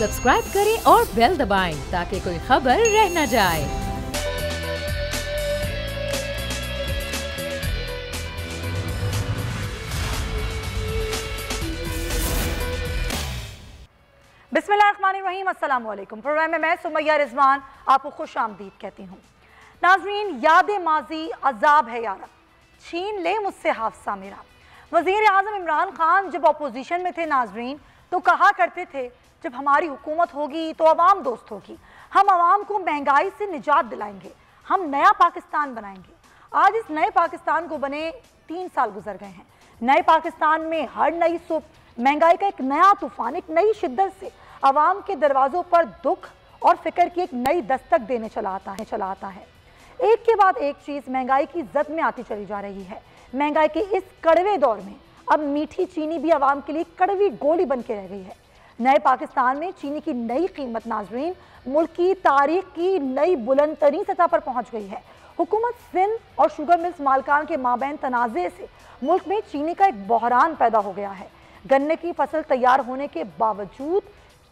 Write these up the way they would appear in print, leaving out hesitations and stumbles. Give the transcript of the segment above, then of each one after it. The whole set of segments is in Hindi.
सब्सक्राइब करें और बेल दबाएं ताकि कोई खबर रह न जाए। बिस्मिल्लाहिर्रहमानिर्रहीम, अस्सलाम वालेकुम। प्रोग्राम में मैं सुमैया रिजवान आपको खुश आमदीद कहती हूँ। नाजरीन, याद माजी अजाब है यारा, छीन ले मुझसे हाफसा मेरा। वज़ीर आज़म इमरान खान जब अपोजिशन में थे नाजरीन, तो कहा करते थे जब हमारी हुकूमत होगी तो अवाम दोस्त होगी, हम अवाम को महंगाई से निजात दिलाएंगे, हम नया पाकिस्तान बनाएंगे। आज इस नए पाकिस्तान को बने 3 साल गुजर गए हैं। नए पाकिस्तान में हर नई सुबह महंगाई का एक नया तूफान, एक नई शिद्दत से अवाम के दरवाज़ों पर दुख और फिक्र की एक नई दस्तक देने चला आता है। एक के बाद एक चीज़ महंगाई की जद में आती चली जा रही है। महंगाई के इस कड़वे दौर में अब मीठी चीनी भी आवाम के लिए कड़वी गोली बन के रह गई है। नए पाकिस्तान में चीनी की नई कीमत नाजरीन मुल्क की तारीख की नई बुलंद तरीन सतह पर पहुंच गई है। हुकूमत सिंध और शुगर मिल्स मालकान के माबैन तनाज़े से मुल्क में चीनी का एक बहरान पैदा हो गया है। गन्ने की फसल तैयार होने के बावजूद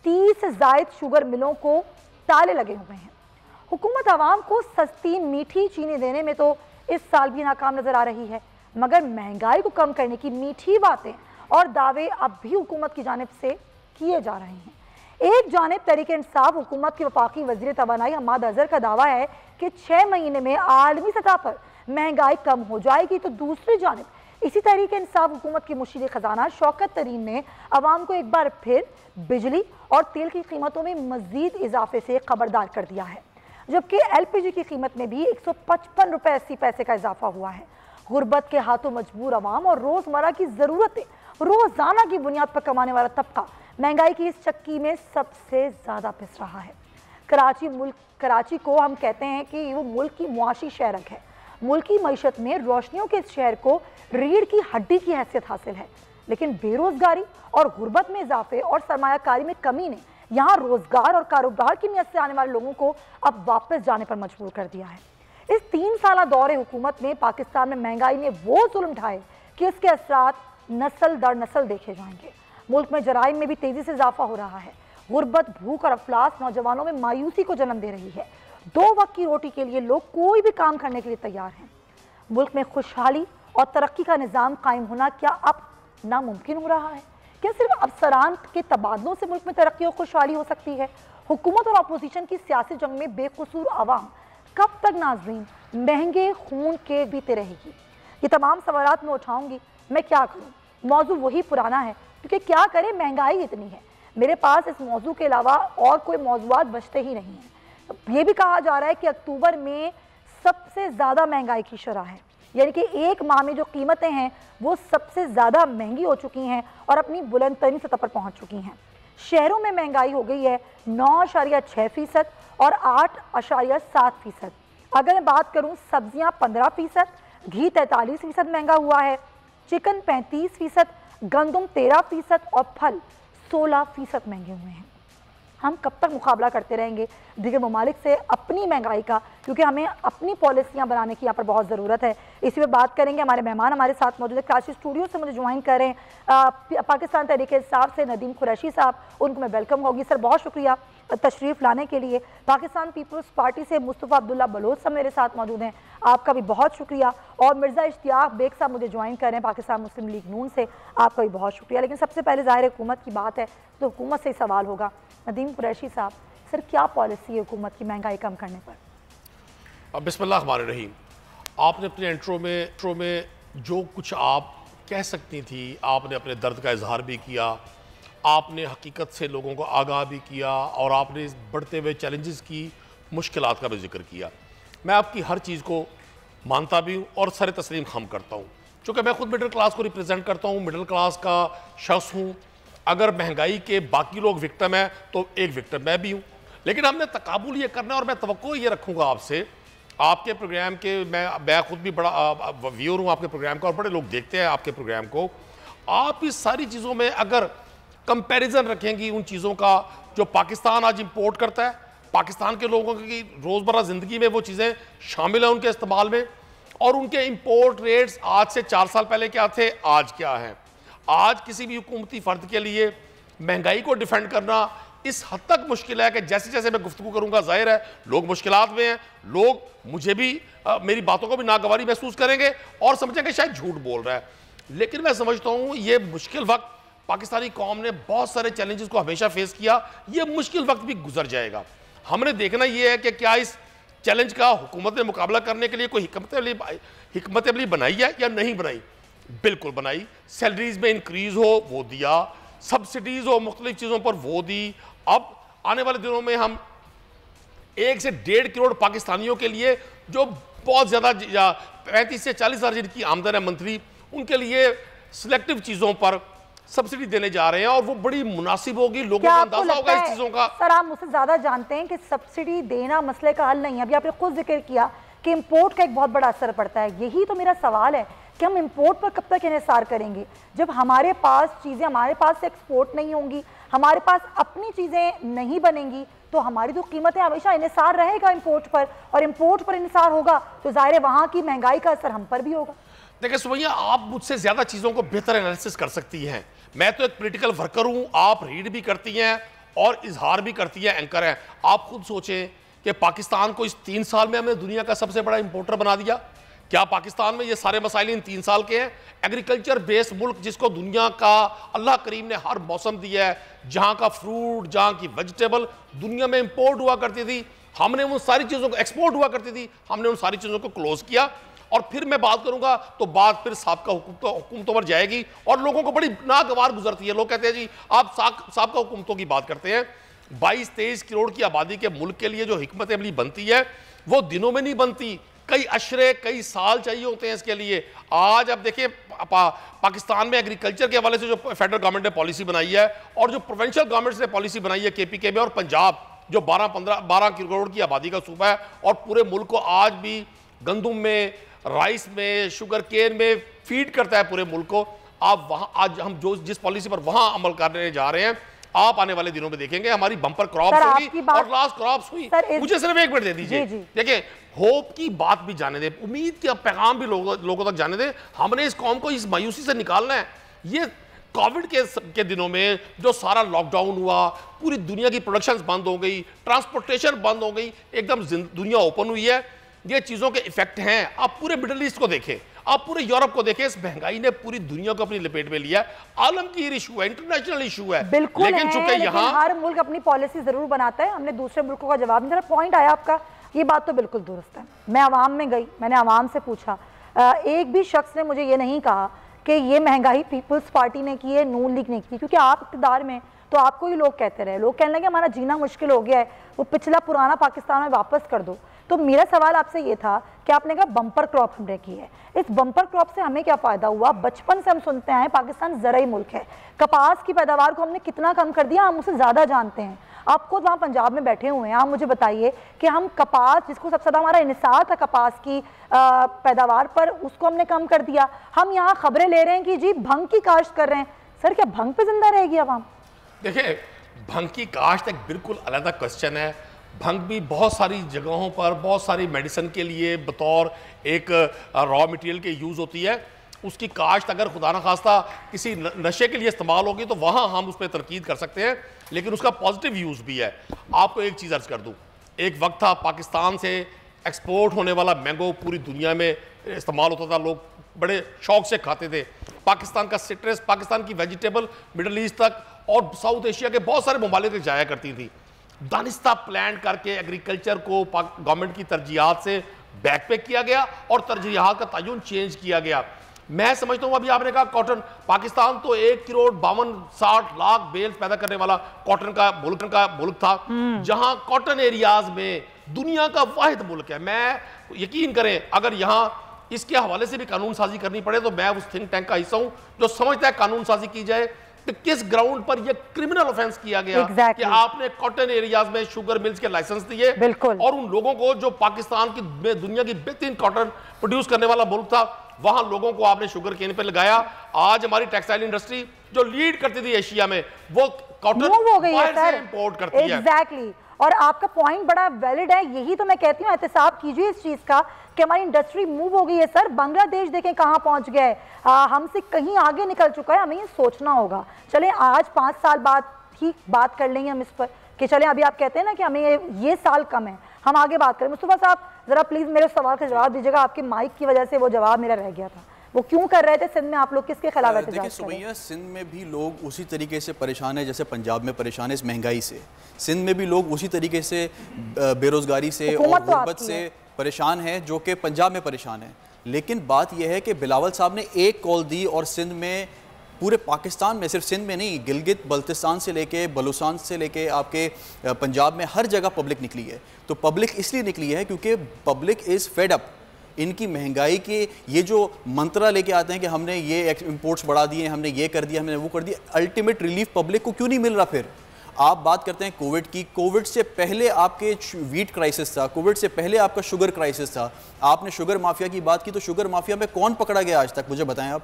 30 से ज़ायद शुगर मिलों को ताले लगे हुए हैं। हुकूमत आवाम को सस्ती मीठी चीनी देने में तो इस साल भी नाकाम नजर आ रही है, मगर महंगाई को कम करने की मीठी बातें और दावे अब भी हुकूमत की जानिब से किए जा रहे हैं। एक जानिब तहरीक इंसाफ हुकूमत के वफाकी वज़ीर तवानाई हम्माद अज़हर का दावा है कि 6 महीने में आलमी सतह पर महंगाई कम हो जाएगी, तो दूसरी जानिब इसी तहरीक इंसाफ हुकूमत के मुशीर खजाना शौकत तरीन ने अवाम को एक बार फिर बिजली और तेल की कीमतों में मजीद इजाफे से खबरदार कर दिया है, जबकि LPG की कीमत में भी 155 रुपये 80 पैसे का इजाफा हुआ है। गुर्बत के हाथों मजबूर अवाम और रोज़मर्रा की ज़रूरतें रोज़ाना की बुनियाद पर कमाने वाला तबका महंगाई की इस चक्की में सबसे ज़्यादा पिस रहा है। कराची को हम कहते हैं कि वो मुल्क की मुआशी शहरक है। मुल्क की मईशत में रोशनियों के इस शहर को रीढ़ की हड्डी की हैसियत हासिल है, लेकिन बेरोजगारी और गुर्बत में इजाफे और सरमायाकारी में कमी ने यहाँ रोजगार और कारोबार की नीयत से आने वाले लोगों को अब वापस जाने पर मजबूर कर दिया है। इस 3 साला दौरे हुकूमत में पाकिस्तान में महंगाई ने वो जुल्म ढाए कि इसके असरात नस्ल दर नस्ल देखे जाएंगे। मुल्क में जराइम में भी तेजी से इजाफा हो रहा है। गुर्बत, भूख और अफलास नौजवानों में मायूसी को जन्म दे रही है। 2 वक्त की रोटी के लिए लोग कोई भी काम करने के लिए तैयार हैं। मुल्क में खुशहाली और तरक्की का निज़ाम कायम होना क्या अब नामुमकिन हो रहा है? क्या सिर्फ अफसरान के तबादलों से मुल्क में तरक्की और खुशहाली हो सकती है? हुकूमत और अपोजिशन की सियासी जंग में बेकसूर अवाम कब तक नाजरीन महंगे खून के बीते रहेगी? ये तमाम सवालात मैं उठाऊंगी। मैं क्या करूं? मौजू वही पुराना है, क्योंकि क्या करें, महंगाई इतनी है। मेरे पास इस मौजू के अलावा और कोई मौजूआत बचते ही नहीं हैं। ये भी कहा जा रहा है कि अक्टूबर में सबसे ज़्यादा महंगाई की शरह है, यानी कि एक माह में जो कीमतें हैं वो सबसे ज़्यादा महंगी हो चुकी हैं और अपनी बुलंद तरीन सतह पर पहुँच चुकी हैं। शहरों में महंगाई हो गई है 9.6% और 8.7%। अगर मैं बात करूँ, सब्जियाँ 15%, घी 43% महंगा हुआ है, चिकन 35%, गंदम 13% और फल 16% महंगे हुए हैं। हम कब तक मुकाबला करते रहेंगे दीगर ममालिक से अपनी महंगाई का, क्योंकि हमें अपनी पॉलिसियाँ बनाने की यहाँ पर बहुत ज़रूरत है। इसी पर बात करेंगे। हमारे मेहमान हमारे साथ मौजूद है। कराची स्टूडियो से मुझे ज्वाइन कर रहे हैं पाकिस्तान तहरीक इंसाफ से नदीम कुरैशी साहब, उनको मैं वेलकम होगी। सर, बहुत शुक्रिया तशरीफ़ लाने के लिए। पाकिस्तान पीपल्स पार्टी से मुस्तफ़ा अब्दुल्ला बलोच साहब मेरे साथ मौजूद हैं, आपका भी बहुत शुक्रिया। और मिर्ज़ा इश्तियाक बेग साहब मुझे ज्वाइन कर रहे हैं पाकिस्तान मुस्लिम लीग नून से, आपका भी बहुत शुक्रिया। लेकिन सबसे पहले ज़ाहिर हुकूमत की बात है तो हुकूमत से ही सवाल होगा। नदीम कुरैशी साहब, सर क्या पॉलिसी है हुकूमत की महंगाई कम करने पर? अब बिस्मिल्लाहिर्रहमानिर्रहीम, आपने अपने इंट्रो में जो कुछ आप कह सकती थी, आपने अपने दर्द का इजहार भी किया, आपने हकीकत से लोगों को आगाह भी किया और आपने इस बढ़ते हुए चैलेंजेस की मुश्किलात का भी जिक्र किया। मैं आपकी हर चीज़ को मानता भी हूँ और सर तस्लीम खम करता हूँ, चूँकि मैं खुद मिडिल क्लास को रिप्रेजेंट करता हूँ, मिडिल क्लास का शख्स हूँ। अगर महंगाई के बाकी लोग विक्टिम हैं तो एक विक्टिम मैं भी हूँ, लेकिन हमने तकाबुल ये करना है। और मैं तवक्को ये रखूँगा आपसे, आपके प्रोग्राम के, मैं खुद भी बड़ा व्यूअर हूँ आपके प्रोग्राम का और बड़े लोग देखते हैं आपके प्रोग्राम को। आप इस सारी चीज़ों में अगर कंपैरिजन रखेंगी उन चीज़ों का जो पाकिस्तान आज इंपोर्ट करता है, पाकिस्तान के लोगों की रोज़मर्रा ज़िंदगी में वो चीज़ें शामिल हैं उनके इस्तेमाल में, और उनके इंपोर्ट रेट्स आज से 4 साल पहले क्या थे, आज क्या हैं। आज किसी भी हुकूमती फ़र्द के लिए महंगाई को डिफेंड करना इस हद तक मुश्किल है कि जैसे जैसे मैं गुफ्तगू करूंगा, जाहिर है लोग मुश्किलात में हैं, लोग मुझे भी मेरी बातों को भी नागवारी महसूस करेंगे और समझेंगे शायद झूठ बोल रहा है। लेकिन मैं समझता हूं ये मुश्किल वक्त, पाकिस्तानी कौम ने बहुत सारे चैलेंजेस को हमेशा फेस किया, ये मुश्किल वक्त भी गुजर जाएगा। हमने देखना ये है कि क्या इस चैलेंज का हुकूमत ने मुकाबला करने के लिए कोई हिकमत अमली बनाई है या नहीं बनाई। बिल्कुल बनाई। सैलरीज में इंक्रीज हो वो दिया, सब्सिडीज हो मुख्तलिफ चीज़ों पर वो दी। अब आने वाले दिनों में हम 1 से 1.5 करोड़ पाकिस्तानियों के लिए जो बहुत ज़्यादा 35 से 40 हज़ार जिनकी आमदन है मंथली, उनके लिए सिलेक्टिव चीज़ों पर सब्सिडी देने जा रहे हैं और वो बड़ी मुनासिब होगी। लोगों को अंदाजा होगा इस चीज़ों का। सर आप मुझसे ज़्यादा जानते हैं कि सब्सिडी देना मसले का हल नहीं है। अभी आपने खुद जिक्र किया कि इंपोर्ट का एक बहुत बड़ा असर पड़ता है। यही तो मेरा सवाल है कि हम इंपोर्ट पर कब तक इन्हिसार करेंगे जब हमारे पास चीज़ें हमारे पास से एक्सपोर्ट नहीं होंगी, हमारे पास अपनी चीज़ें नहीं बनेंगी, तो हमारी तो कीमतें हमेशा इन्हिसार रहेगा इंपोर्ट पर, और इंपोर्ट पर इन्हिसार होगा तो ज़ाहिर है वहाँ की महंगाई का असर हम पर भी होगा। देखिए सुमैया, आप मुझसे ज़्यादा चीज़ों को बेहतर एनालिसिस कर सकती हैं। मैं तो एक पॉलिटिकल वर्कर हूँ, आप रीड भी करती हैं और इजहार भी करती हैं, एंकर हैं। आप खुद सोचें कि पाकिस्तान को इस 3 साल में हमने दुनिया का सबसे बड़ा इंपोर्टर बना दिया। क्या पाकिस्तान में ये सारे मसाइल इन 3 साल के हैं? एग्रीकल्चर बेस्ड मुल्क जिसको दुनिया का अल्लाह करीम ने हर मौसम दिया है, जहाँ का फ्रूट, जहाँ की वेजिटेबल दुनिया में इंपोर्ट हुआ करती थी, हमने उन सारी चीज़ों को, एक्सपोर्ट हुआ करती थी, हमने उन सारी चीज़ों को क्लोज किया। और फिर मैं बात करूंगा तो बात फिर साबका हुकूमतों पर जाएगी और लोगों को बड़ी नागवार गुजरती है। लोग कहते हैं जी आप साबका हुकूमतों की बात करते हैं। 22-23 करोड़ की आबादी के मुल्क के लिए जो हिकमत अमली बनती है वो दिनों में नहीं बनती, कई अशरे कई साल चाहिए होते हैं इसके लिए। आज अब देखिए पाकिस्तान में एग्रीकल्चर के हवाले से जो फेडरल गवर्नमेंट ने पॉलिसी बनाई है और जो प्रोविंशियल गवर्नमेंट्स ने पॉलिसी बनाई है KPK में, और पंजाब जो 12 करोड़ की आबादी का सूबा है और पूरे मुल्क को आज भी गंदुम में, राइस में, शुगर केन में फीड करता है पूरे मुल्क को। आप वहाँ आज हम जो जिस पॉलिसी पर वहाँ अमल करने जा रहे हैं, आप आने वाले दिनों में देखेंगे हमारी बम्पर क्रॉप्स होगी और लास्ट क्रॉप्स हुई। मुझे सिर्फ 1 मिनट दे दीजिए। देखिए होप की बात भी जाने दे, उम्मीद का पैगाम भी लोगों तक जाने दे। हमने इस कौम को इस मायूसी से निकालना है। ये कोविड के दिनों में जो सारा लॉकडाउन हुआ, पूरी दुनिया की प्रोडक्शन बंद हो गई, ट्रांसपोर्टेशन बंद हो गई, एकदम दुनिया ओपन हुई है। ये चीजों के इफेक्ट हैं। आप पूरे मिडिल ईस्ट को देखें, आप पूरे यूरोप को देखें, इस महंगाई ने पूरी दुनिया को अपनी लपेट में लिया। आलमगीर इशू है, इंटरनेशनल इशू है। बिल्कुल लेकिन चूंकि यहाँ हर मुल्क अपनी पॉलिसी जरूर बनाता है, हमने दूसरे मुल्कों का जवाब नहीं दिया। पॉइंट आया आपका, ये बात तो बिल्कुल दुरुस्त है। मैं आवाम में गई, मैंने आवाम से पूछा, एक भी शख्स ने मुझे ये नहीं कहा कि ये महंगाई पीपल्स पार्टी ने की है, नून लीग ने की, क्योंकि आप इक़्तिदार में तो आपको ही लोग कहते रहे, लोग कहने लगे हमारा जीना मुश्किल हो गया है, वो पिछला पुराना पाकिस्तान में वापस कर दो। तो मेरा सवाल आपसे ये था कि आपने कहा बम्पर क्रॉप हमने की है, इस बम्पर क्रॉप से हमें क्या फ़ायदा हुआ? बचपन से हम सुनते हैं पाकिस्तान ज़राई मुल्क है, कपास की पैदावार को हमने कितना कम कर दिया, हम उसे ज़्यादा जानते हैं। आप खुद वहाँ पंजाब में बैठे हुए हैं, आप मुझे बताइए कि हम कपास, जिसको सबसे ज़्यादा हमारा इन्हिसार था कपास की पैदावार पर, उसको हमने कम कर दिया। हम यहाँ खबरें ले रहे हैं कि जी भंग की काश्त कर रहे हैं। सर क्या भंग पे जिंदा रहेगी आवाम? देखिए भंग की काश्त एक बिल्कुल अलग क्वेश्चन है। भंग भी बहुत सारी जगहों पर, बहुत सारी मेडिसिन के लिए बतौर एक रॉ मटेरियल के यूज़ होती है। उसकी काश्त अगर खुदा न खास्ता किसी नशे के लिए इस्तेमाल होगी तो वहाँ हम उस पर तनकीद कर सकते हैं, लेकिन उसका पॉजिटिव यूज़ भी है। आपको एक चीज़ अर्ज कर दूँ, एक वक्त था पाकिस्तान से एक्सपोर्ट होने वाला मैंगो पूरी दुनिया में इस्तेमाल होता था, लोग बड़े शौक से खाते थे। पाकिस्तान का सिट्रस, पाकिस्तान की वेजिटेबल मिडल ईस्ट तक और साउथ एशिया के बहुत सारे ममालिक तक जाया करती थी। दानिस्ता प्लान करके एग्रीकल्चर को गवर्नमेंट की तरजीहात से बैक पे किया गया और तरजीहात का तयन चेंज किया गया। मैं समझता हूँ अभी आपने कहा कॉटन, पाकिस्तान तो 1 करोड़ 52-60 लाख बेल्स पैदा करने वाला कॉटन का मुल्क था, जहां कॉटन एरियाज में दुनिया का वाहिद मुल्क है। मैं यकीन करें अगर यहाँ इसके हवाले से भी कानून साजी करनी पड़े तो मैं उस थिंक टैंक का हिस्सा हूँ जो समझता है कानून साजी की जाए कि किस ग्राउंड पर यह क्रिमिनल ऑफेंस किया गया कि आपने कॉटन एरियाज में शुगर मिल्स के लाइसेंस दिए और उन लोगों को जो पाकिस्तान की दुनिया की बेहतरीन कॉटन प्रोड्यूस करने वाला मुल्क था, वहां लोगों को आपने शुगर केन पे लगाया। आज हमारी टेक्सटाइल इंडस्ट्री जो लीड करती थी एशिया में, वो कॉटन बाहर से इंपोर्ट करती है। एग्जैक्टली। और आपका पॉइंट बड़ा वैलिड है, यही तो मैं कहती हूँ एहतसाब कीजिए इस चीज का कि हमारी इंडस्ट्री मूव हो गई है। सर बांग्लादेश देखें कहाँ पहुंच गया है, हमसे कहीं आगे निकल चुका है, हमें ये सोचना होगा। चले आज 5 साल बाद ठीक बात कर लेंगे हम इस पर कि चले अभी आप कहते हैं ना कि हमें ये साल कम है, हम आगे बात करें। मुस्तफा साहब जरा प्लीज मेरे सवाल का जवाब दीजिएगा, आपके माइक की वजह से वो जवाब मेरा रह गया था। वो क्यों कर रहे थे सिंध में, आप लोग किसके खिलाफ एहतजाज कर रहे हैं? देखिए सिंध में भी लोग उसी तरीके से परेशान है जैसे पंजाब में परेशान है इस महंगाई से। सिंध में भी लोग उसी तरीके से बेरोजगारी से और गुर्बत से परेशान है जो कि पंजाब में परेशान है। लेकिन बात यह है कि बिलावल साहब ने एक कॉल दी और सिंध में, पूरे पाकिस्तान में, सिर्फ सिंध में नहीं, गिलगित बल्तिस्तान से लेके बलूचिस्तान से लेके आपके पंजाब में हर जगह पब्लिक निकली है। तो पब्लिक इसलिए निकली है क्योंकि पब्लिक इज़ फेड अप। इनकी महंगाई के ये जो मंत्रा लेके आते हैं कि हमने ये इंपोर्ट्स बढ़ा दिए, हमने ये कर दिया, हमने वो कर दिया, अल्टीमेट रिलीफ पब्लिक को क्यों नहीं मिल रहा? फिर आप बात करते हैं कोविड की, कोविड से पहले आपके वीट क्राइसिस था, कोविड से पहले आपका शुगर क्राइसिस था। आपने शुगर माफिया की बात की, तो शुगर माफिया में कौन पकड़ा गया आज तक? मुझे बताएं आप,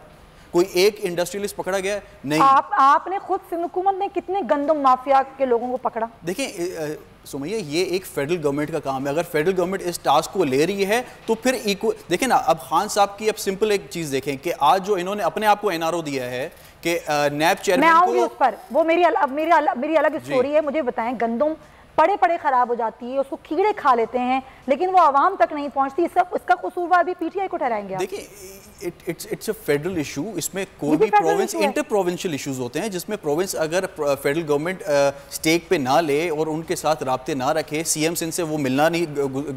कोई एक इंडस्ट्रियलिस्ट पकड़ा गया? नहीं। आपने खुद सिंध हुकूमत ने कितने गंदम माफिया के लोगों को पकड़ा? देखिए सुमैया, ये एक फेडरल गवर्नमेंट का काम है। अगर फेडरल गवर्नमेंट इस टास्क को ले रही है तो फिर देखें ना, अब खान साहब की अब सिंपल एक चीज देखें कि आज जो इन्होंने अपने आप को एनआरओ दिया है कि नैब चेयरमैन मैं आऊंगी उस पर, वो मेरी अलग स्टोरी है। मुझे बताएं, गंदम पड़े पड़े खराब हो जाती है, उसको कीड़े खा लेते हैं, लेकिन वो आवाम तक नहीं पहुंचती। इसका कसूरवार भी पीटीआई को ठहराएंगे? देखिए इट्स अ फेडरल इशू। इसमें कोई भी प्रोविंस, इंटर प्रोविंशियल इश्यूज होते हैं जिसमें प्रोविंस अगर फेडरल गवर्नमेंट स्टेक पे ना ले और उनके साथ राब्ते ना रखे, सीएम सिंध से वो मिलना नहीं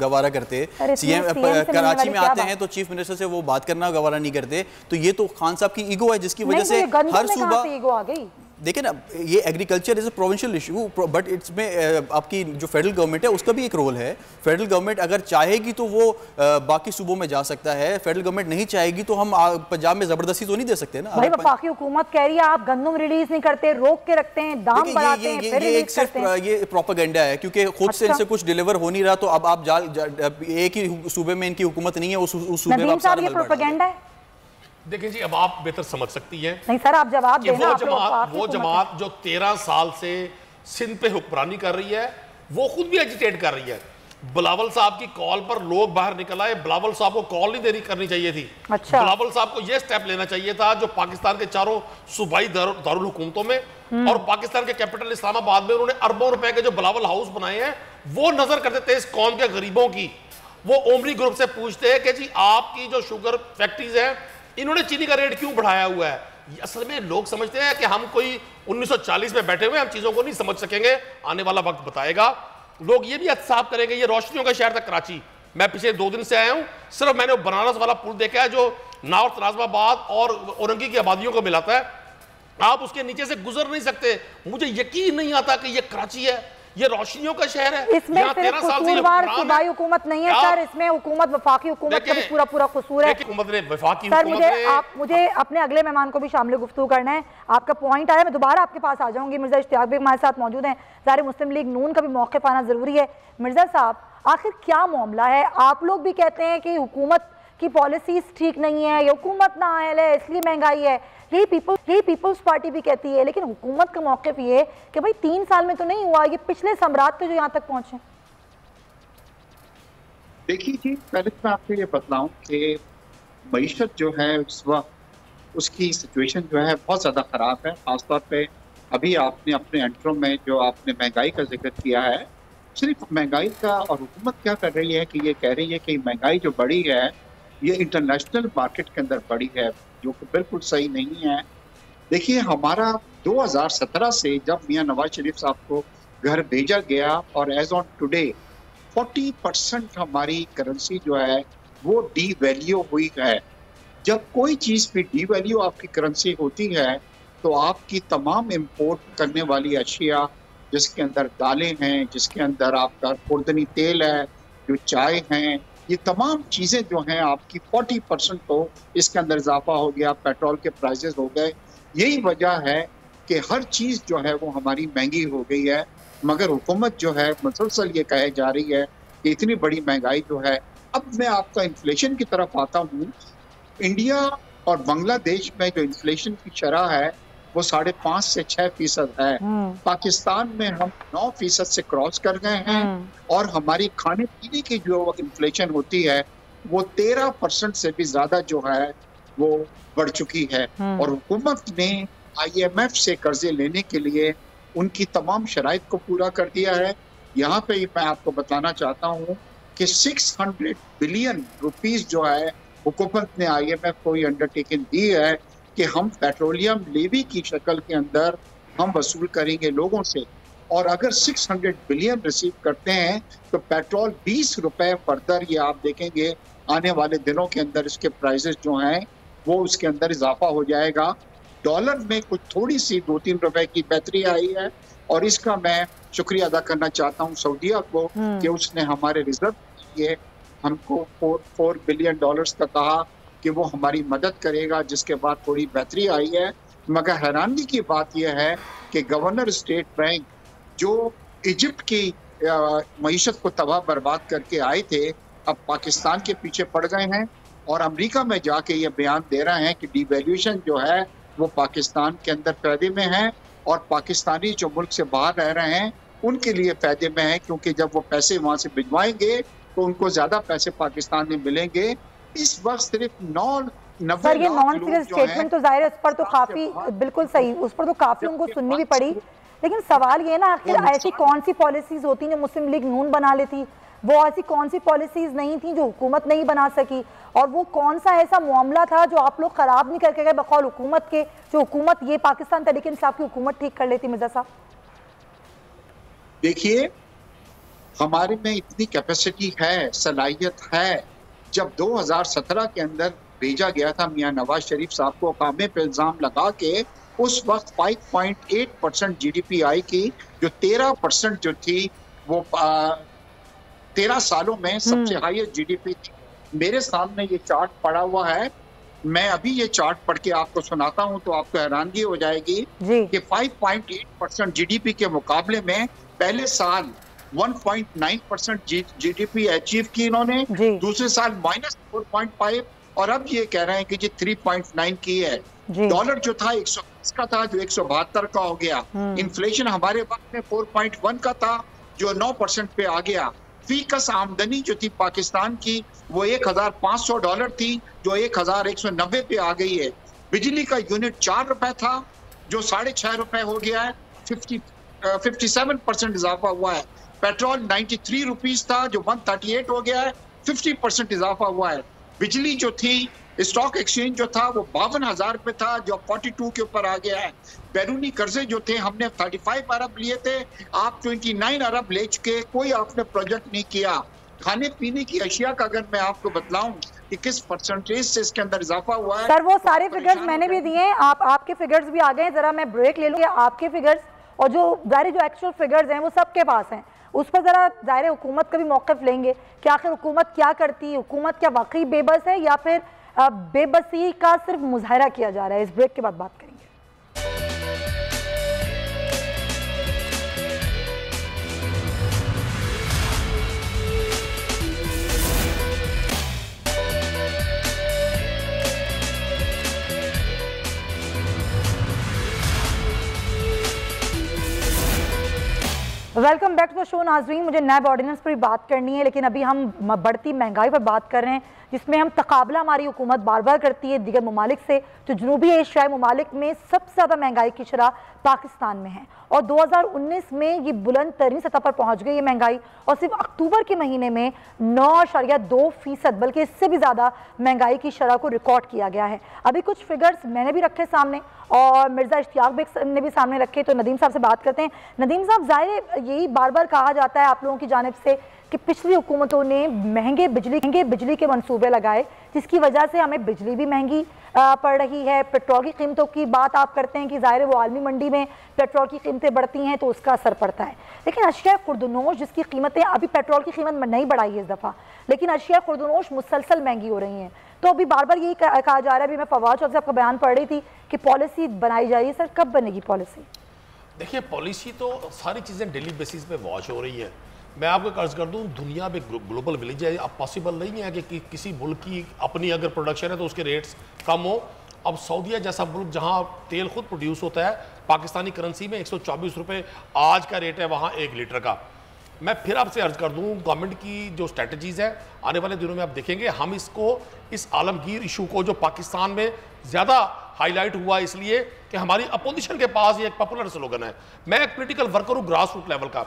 गवारा करते, सीएम कराची में आते हैं तो चीफ मिनिस्टर से वो बात करना गवारा नहीं करते, तो ये तो खान साहब की ईगो है जिसकी वजह से हर सूबा ईगो आ गई। देखिए ना, ये agriculture is a provincial issue, but इसमें आपकी जो फेडरल गवर्नमेंट है उसका भी एक रोल है। फेडरल गवर्नमेंट अगर चाहेगी तो वो बाकी सूबों में जा सकता है, फेडरल गवर्नमेंट नहीं चाहेगी तो हम पंजाब में जबरदस्ती तो नहीं दे सकते ना। भाई वफाकी हुकूमत कह रही है आप गंदम रिलीज नहीं करते, रोक के रखते हैं, दाम बढ़ाते हैं, फिर रिलीज करते हैं। ये प्रोपेगेंडा है क्योंकि खुद से इनसे कुछ डिलीवर हो नहीं रहा, तो अब आप एक ही सूबे में इनकी हुकूमत नहीं है, उस सूबे में आप सारा प्रोपेगेंडा है। देखिए जी, अब आप बेहतर समझ सकती हैं। नहीं सर, आप जवाब देना। वो जमात जो 13 साल से सिंध पे हुक्मरानी कर रही है, वो खुद भी एजिटेट कर रही है। बिलावल साहब की कॉल पर लोग बाहर निकल आए। बिलावल साहब को कॉल नहीं देनी करनी चाहिए थी। अच्छा। बिलावल साहब को यह स्टेप लेना चाहिए था जो पाकिस्तान के चारों सूबाई दारुल हुकूमतों में और पाकिस्तान के कैपिटल इस्लामाबाद में उन्होंने अरबों रुपए के जो बिलावल हाउस बनाए हैं, वो नजर करते थे इस कौम के गरीबों की। वो ओमरी ग्रुप से पूछते हैं कि जी आपकी जो शुगर फैक्ट्रीज हैं, इन्होंने चीनी का रेट क्यों बढ़ाया हुआ है। असल में लोग समझते हैं कि हम कोई 1940 में बैठे हुए, हम चीजों को नहीं समझ सकेंगे, आने वाला वक्त बताएगा। लोग ये भी एहसास करेंगे, ये रोशनियों का शहर था कराची। मैं पिछले 2 दिन से आया हूं, सिर्फ मैंने बनारस वाला पुल देखा है जो नॉर्थ नाजमाबाद और औरंगी की आबादियों को मिलाता है। आप उसके नीचे से गुजर नहीं सकते। मुझे यकीन नहीं आता कि ये कराची है, ये रोशनियों का शहर है। इसमें सिर्फ कसूरवार सूबाई हुकूमत नहीं है सर, इसमें हुकूमत वफाकी हुकूमत का भी पूरा कसूर है। सर मुझे अपने अगले मेहमान को भी शामिल गुफ्तगू करना है। आपका पॉइंट आया, मैं दोबारा आपके पास आ जाऊंगी। मिर्जा इश्तियाक भी हमारे साथ मौजूद हैं, ज़ाहिर मुस्लिम लीग नून का भी मौक़िफ़ आना ज़रूरी है। मिर्जा साहब, आखिर क्या मामला है? आप लोग भी कहते हैं कि हुकूमत की पॉलिसीज ठीक नहीं है, ये हुकूमत नाअहल है इसलिए महंगाई है, यही पीपल्स पार्टी भी कहती है, लेकिन हुकूमत का मौक़िफ़ ये कि भाई 3 साल में तो नहीं हुआ, ये पिछले सम्राट थे जो यहाँ तक पहुंचे। देखिए जी, पहले मैं आपको ये बतलाऊं कि मईशत जो है इस वक्त उसकी सिचुएशन जो है बहुत ज़्यादा ख़राब है। खासतौर पे अभी आपने अपने इंट्रो में जो आपने महंगाई का जिक्र किया है, सिर्फ महंगाई का, और हुकूमत क्या कर रही है कि ये कह रही है कि महंगाई जो बढ़ी है ये इंटरनेशनल मार्केट के अंदर बढ़ी है, जो कि बिल्कुल सही नहीं है। देखिए, हमारा 2017 से जब मियां नवाज शरीफ साहब को घर भेजा गया और एज ऑन टुडे 40% हमारी करेंसी जो है वो डी वैल्यू हुई है। जब कोई चीज़ भी डी वैल्यू आपकी करेंसी होती है तो आपकी तमाम इम्पोर्ट करने वाली अशिया, जिसके अंदर दालें हैं, जिसके अंदर आपका खुर्दनी तेल है, जो चाय हैं, ये तमाम चीज़ें जो हैं आपकी 40% तो इसके अंदर इजाफा हो गया, पेट्रोल के प्राइसेस हो गए। यही वजह है कि हर चीज़ जो है वो हमारी महंगी हो गई है। मगर हुकूमत जो है मुसलसल ये कहे जा रही है कि इतनी बड़ी महंगाई जो है। अब मैं आपका इन्फ्लेशन की तरफ आता हूँ। इंडिया और बांग्लादेश में जो इन्फ्लेशन की शरह है वो 5.5 से 6% है। पाकिस्तान में हम 9% से क्रॉस कर गए हैं और हमारी खाने पीने की जो इन्फ्लेशन होती है वो 13% से भी ज्यादा जो है वो बढ़ चुकी है। और हुकूमत ने IMF से कर्जे लेने के लिए उनकी तमाम शराइत को पूरा कर दिया है। यहाँ पे मैं आपको बताना चाहता हूँ कि 600 बिलियन रुपीस जो है हुकूमत ने IMF को ये अंडरटेकिंग दी है कि हम पेट्रोलियम लेवी की शक्ल के अंदर हम वसूल करेंगे लोगों से। और अगर 600 बिलियन रिसीव करते हैं तो पेट्रोल 20 रुपए फर्दर, ये आप देखेंगे आने वाले दिनों के अंदर इसके प्राइसेस जो हैं वो उसके अंदर इजाफा हो जाएगा। डॉलर में कुछ थोड़ी सी 2-3 रुपए की बेहतरी आई है और इसका मैं शुक्रिया अदा करना चाहता हूँ सऊदीया को कि उसने हमारे रिजर्व किए, हमको 4 बिलियन डॉलर्स का कहा कि वो हमारी मदद करेगा, जिसके बाद थोड़ी बेहतरी आई है। मगर हैरानी की बात यह है कि गवर्नर स्टेट बैंक जो इजिप्ट की मईशत को तबाह बर्बाद करके आए थे, अब पाकिस्तान के पीछे पड़ गए हैं और अमेरिका में जाके ये बयान दे रहे हैं कि डिवैल्यूएशन जो है वो पाकिस्तान के अंदर फायदे में है और पाकिस्तानी जो मुल्क से बाहर रह रहे हैं उनके लिए फायदे में है, क्योंकि जब वो पैसे वहाँ से भिजवाएंगे तो उनको ज्यादा पैसे पाकिस्तान में मिलेंगे। इस वक्त सिर्फ 990 सर ये नॉन सीरियस स्टेटमेंट तो जाहिर है उस पर तो काफी बिल्कुल सही, उस पर तो काफी उनको सुननी भी पड़ी। लेकिन सवाल ये ना, आखिर ऐसी कौन सी पॉलिसीज होती जो मुस्लिम लीग नून बना लेती, वो ऐसी कौन सी पॉलिसीज नहीं थी जो हुकूमत नहीं बना सकी, और वो कौन सा ऐसा मामला था जो आप लोग खराब नहीं करके गए बकौल हुकूमत के, जो हुकूमत ये पाकिस्तान तहरीक इंसाफ की हुकूमत ठीक कर लेती। मिर्जा साहब देखिए, हमारे में इतनी कैपेसिटी है, सलाहियत है। जब 2017 के अंदर भेजा गया था मियां नवाज शरीफ साहब को अकामे पे इल्जाम लगा के, उस वक्त 5.8% GDP आई की, जो 13% जो थी वो 13 सालों में सबसे हाईएस्ट GDP थी। मेरे सामने ये चार्ट पड़ा हुआ है, मैं अभी ये चार्ट पढ़ के आपको सुनाता हूं तो आपको हैरानगी हो जाएगी कि 5.8% GDP के मुकाबले में पहले साल 1.9% GDP अचीव की इन्होंने, दूसरे साल -4.5 और अब ये कह रहे हैं कि जी 3.9 की है। डॉलर जो था 120 का था जो 172 का हो गया। इन्फ्लेशन हमारे वक्त में 4.1 का था जो 9% पे आ गया। फीकस आमदनी जो थी पाकिस्तान की वो $1,500 थी जो 1,190 पे आ गई है। बिजली का यूनिट 4 रुपए था जो 6.5 रुपए हो गया है, 57% इजाफा हुआ है। पेट्रोल 93 रुपीस था जो 138 हो गया है, 50% इजाफा हुआ है। बिजली जो थी, स्टॉक एक्सचेंज जो था वो 52,000 पे था जो 42 के ऊपर आ गया है। बैरूनी कर्जे जो थे हमने 35 अरब लिए थे, आप 29 अरब ले चुके, कोई आपने प्रोजेक्ट नहीं किया। खाने पीने की अशिया का अगर मैं आपको बतलाऊं कि किस परसेंटेज से इसके अंदर इजाफा हुआ है। सर वो सारे फिगर्स मैंने भी दिए हैं, आपके फिगर्स भी आ गए, जरा मैं ब्रेक ले लूँ। आपके फिगर्स और जो जाहिर जो एक्चुअल फिगर्स हैं वो सबके पास हैं, उस पर जरा जाहिर हुकूमत का भी मौक़िफ़ लेंगे कि आखिर हुकूमत क्या करती है, हुकूमत क्या वाकई बेबस है या फिर बेबसी का सिर्फ मुजाहरा किया जा रहा है। इस ब्रेक के बाद बात करेंगे। Welcome back to the show नाज़रीन। मुझे नैब ऑर्डिनेंस पर भी बात करनी है, लेकिन अभी हम बढ़ती महंगाई पर बात कर रहे हैं जिसमें हम तकाबला हमारी हुकूमत बार बार करती है दीगर ममालिक से। तो जनूबी एशियाई ममालिक में सबसे ज़्यादा महंगाई की शरह पाकिस्तान में है और 2019 में ये बुलंद तरीन सतह पर पहुँच गई ये महंगाई, और सिर्फ अक्टूबर के महीने में 9.2% बल्कि इससे भी ज़्यादा महंगाई की शरह को रिकॉर्ड किया गया है। अभी कुछ फिगर्स मैंने भी रखे सामने और मिर्ज़ा इश्तियाक बेग ने भी सामने रखे, तो नदीम साहब से बात करते हैं। नदीम साहब, ज़ाहिर यही बार बार कहा जाता है आप लोगों की जानिब से कि पिछली हुकूमतों ने महंगे बिजली के मंसूबे लगाए जिसकी वजह से हमें बिजली भी महंगी पड़ रही है। पेट्रोल की कीमतों की बात आप करते हैं कि ज़ाहिर वो आलमी मंडी में पेट्रोल की कीमतें बढ़ती हैं तो उसका असर पड़ता है, लेकिन अशिया खुर्दनोश जिसकी कीमतें, अभी पेट्रोल की कीमत नहीं बढ़ाई है इस दफ़ा, लेकिन अशिया खुर्दनोश मुसलसल महंगी हो रही हैं। तो अभी बार बार यही कहा जा रहा है, अभी मैं फवाद चौधरी से आपका बयान पढ़ रही थी कि पॉलिसी बनाई जा रही है। सर कब बनेगी पॉलिसी? देखिए, पॉलिसी तो सारी चीज़ें डेली बेसिस पे वॉच हो रही है। मैं आपको कर्ज कर दूं, दुनिया में ग्लोबल विलेज है, अब पॉसिबल नहीं है कि किसी मुल्क की अपनी अगर प्रोडक्शन है तो उसके रेट्स कम हो। अब सऊदीया जैसा मुल्क जहां तेल खुद प्रोड्यूस होता है, पाकिस्तानी करेंसी में 124 रुपये आज का रेट है वहाँ 1 लीटर का। मैं फिर आपसे अर्ज कर दूं, गवर्नमेंट की जो स्ट्रेटजीज़ है आने वाले दिनों में आप देखेंगे हम इस आलमगीर इशू को जो पाकिस्तान में ज़्यादा हाईलाइट हुआ इसलिए कि हमारी अपोजिशन के पास ये एक पॉपुलर स्लोगन है। मैं एक पॉलिटिकल वर्कर हूँ ग्रास रूट लेवल का,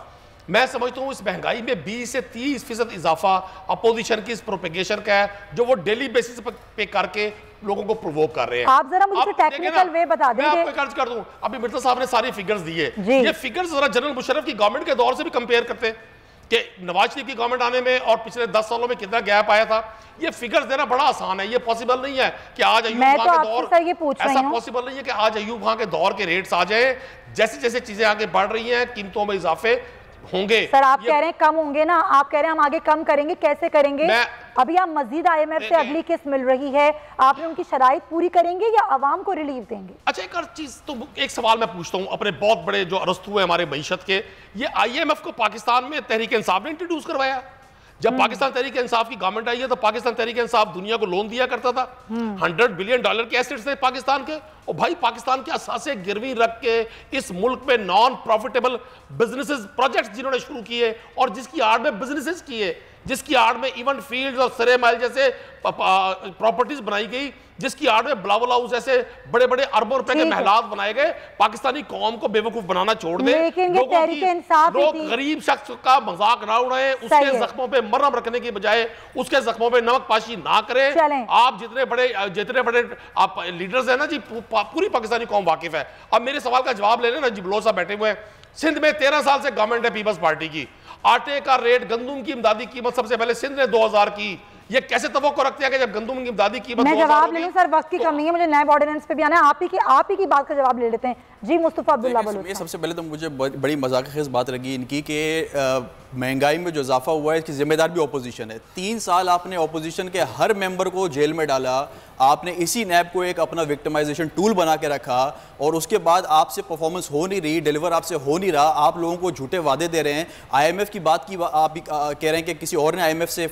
मैं समझता हूँ इस महंगाई में 20 से 30% इजाफा अपोजिशन की इस प्रोपेगेशन का है, जो वो डेली बेसिस पे करके लोगों को प्रोवोक कर रहे हैं। आप जरा मुझे टेक्निकल वे बता देंगे। मैं आपको अर्ज कर दूं, अभी मिर्जा साहब ने सारी फिगर्स दिए, ये फिगर्स जरा जनरल मुशर्रफ की गवर्नमेंट के दौर से भी कंपेयर करते हैं कि नवाज शरीफ की गवर्नमेंट आने में और पिछले 10 सालों में कितना गैप आया था। ये फिगर्स देना बड़ा आसान है, ये पॉसिबल नहीं है कि आज अयूब खान के दौर, ऐसा पॉसिबल नहीं है कि आज अयूब खान के दौर के रेट्स आ जाए। जैसे जैसे चीजें आगे बढ़ रही हैं कीमतों में इजाफे होंगे। सर आप कह रहे हैं कम होंगे ना, आप कह रहे हैं हम आगे कम करेंगे, कैसे करेंगे? अभी आप मजीद IMF से अगली किस्त मिल रही है, आपने उनकी शराइत पूरी करेंगे या आवाम को रिलीफ देंगे? अच्छा एक और चीज, तो एक सवाल मैं पूछता हूं अपने बहुत बड़े जो अरस्तू है हमारे मईशत के, ये IMF को पाकिस्तान में तहरीक इंसाफ ने इंट्रोड्यूस करवाया। जब पाकिस्तान तहरीक इंसाफ की गवर्नमेंट आई है तो पाकिस्तान तहरीक इंसाफ दुनिया को लोन दिया करता था, $100 बिलियन के एसेट्स थे पाकिस्तान के, और भाई पाकिस्तान के असासे गिरवी रख के इस मुल्क में नॉन प्रॉफिटेबल बिजनेसेस प्रोजेक्ट्स जिन्होंने शुरू किए और जिसकी आड़ में बिजनेसेस किए, जिसकी आड़ में इवन फील्ड्स और सरे माइल जैसे प्रॉपर्टीज बनाई गई, जिसकी आड़ में बिलावल हाउस जैसे बड़े बड़े अरबों रुपए के महलात बनाए गए। पाकिस्तानी कौम को बेवकूफ बनाना छोड़ दे, लोग गरीब शख्स का मजाक ना उड़ाए, उसके जख्मों पे मरहम रखने की बजाय उसके जख्मों पे नमक पाशी ना करें। आप जितने बड़े आप लीडर्स हैं ना जी, पूरी पाकिस्तानी कौम वाकिफ है। अब मेरे सवाल का जवाब ले लेना जी, बलोच साहब बैठे हुए हैं। सिंध में 13 साल से गवर्नमेंट है पीपल्स पार्टी की, आटे का रेट, गंदुम की इमदादी कीमत सबसे पहले सिंध ने 2000 की। ये कैसे तवक्को रखते हैं कि जब गंदुम की इमदादी कीमत, मैं जवाब ले लूं सर, वक्त की कमी है, मुझे नए ऑर्डिनेंस पे भी आना है, आप ही की बात का जवाब ले लेते हैं जी। मुस्तफा अब्दुल्ला बलोच, सबसे पहले तो मुझे बड़ी मजाकिया बात लगी इनकी कि महंगाई में जो इजाफा हुआ है इसकी जिम्मेदार भी ऑपोजिशन है। 3 साल आपने ऑपोजिशन के हर मेंबर को जेल में डाला, आपने इसी नैब को एक अपना विक्टिमाइजेशन टूल बना के रखा, और उसके बाद आपसे परफॉर्मेंस हो नहीं रही, डिलीवर आपसे हो नहीं रहा, आप लोगों को झूठे वादे दे रहे हैं। IMF की बात की आप कह रहे हैं कि किसी और ने IMF से